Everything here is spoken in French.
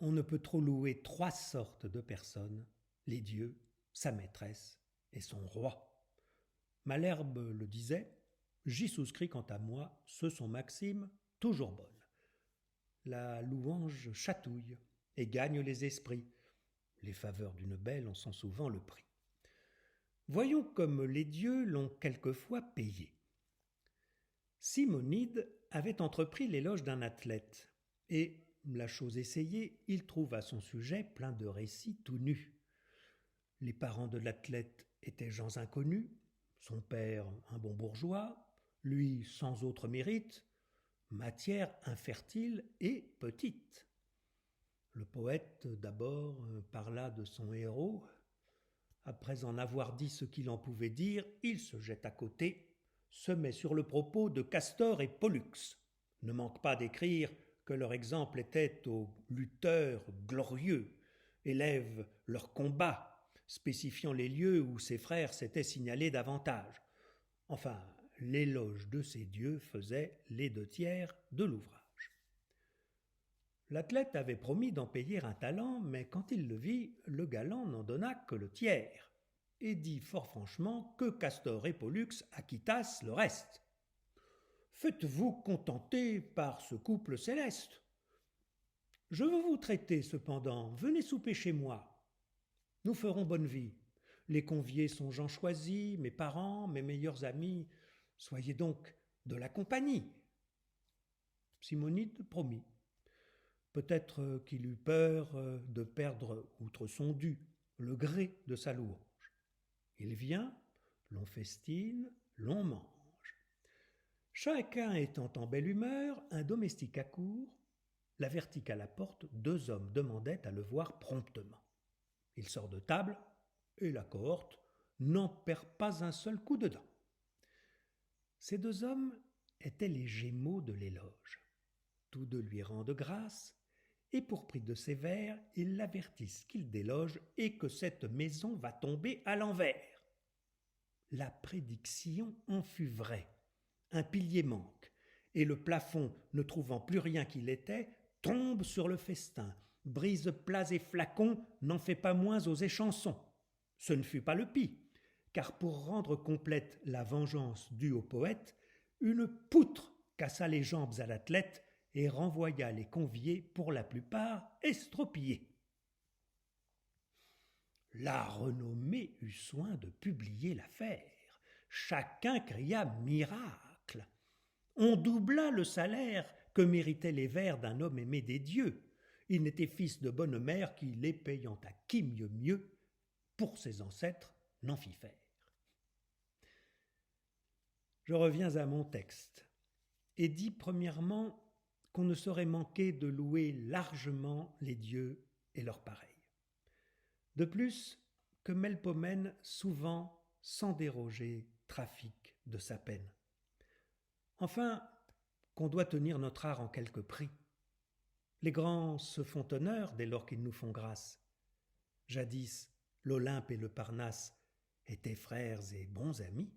on ne peut trop louer trois sortes de personnes, les dieux, sa maîtresse et son roi. Malherbe le disait, j'y souscris quant à moi, ce sont maximes toujours bonnes. La louange chatouille et gagne les esprits. Les faveurs d'une belle en sont souvent le prix. Voyons comme les dieux l'ont quelquefois payé. Simonide avait entrepris l'éloge d'un athlète, et, la chose essayée, il trouva son sujet plein de récits tout nus. Les parents de l'athlète étaient gens inconnus, son père un bon bourgeois, lui sans autre mérite, matière infertile et petite. Le poète d'abord parla de son héros. Après en avoir dit ce qu'il en pouvait dire, il se jette à côté, se met sur le propos de Castor et Pollux. Ne manque pas d'écrire que leur exemple était aux lutteurs glorieux, élève leur combat, spécifiant les lieux où ses frères s'étaient signalés davantage. Enfin, l'éloge de ces dieux faisait les deux tiers de l'ouvrage. L'athlète avait promis d'en payer un talent, mais quand il le vit, le galant n'en donna que le tiers, et dit fort franchement que Castor et Pollux acquittassent le reste. Faites-vous contenter par ce couple céleste. Je veux vous traiter, cependant, venez souper chez moi. Nous ferons bonne vie. Les conviés sont gens choisis, mes parents, mes meilleurs amis. Soyez donc de la compagnie. Simonide promit. Peut-être qu'il eut peur de perdre, outre son dû, le gré de sa louange. Il vient, l'on festine, l'on mange. Chacun étant en belle humeur, un domestique accourt, l'avertit qu'à la porte, deux hommes demandaient à le voir promptement. Il sort de table, et la cohorte n'en perd pas un seul coup de dent. Ces deux hommes étaient les Gémeaux de l'éloge. Tous deux lui rendent grâce, et pour prix de ses vers, ils l'avertissent qu'il déloge et que cette maison va tomber à l'envers. La prédiction en fut vraie. Un pilier manque, et le plafond, ne trouvant plus rien qu'il était, tombe sur le festin, brise plats et flacons, n'en fait pas moins aux échansons. Ce ne fut pas le pis, car pour rendre complète la vengeance due au poète, une poutre cassa les jambes à l'athlète et renvoya les conviés pour la plupart estropiés. La renommée eut soin de publier l'affaire. Chacun cria miracle. On doubla le salaire que méritaient les vers d'un homme aimé des dieux. Il n'était fils de bonne mère qui, les payant à qui mieux, pour ses ancêtres, n'en fit faire. Je reviens à mon texte et dis premièrement qu'on ne saurait manquer de louer largement les dieux et leurs pareils. De plus, que Melpomène souvent, sans déroger, trafique de sa peine. Enfin, qu'on doit tenir notre art en quelque prix. Les grands se font honneur dès lors qu'ils nous font grâce. Jadis, l'Olympe et le Parnasse étaient frères et bons amis.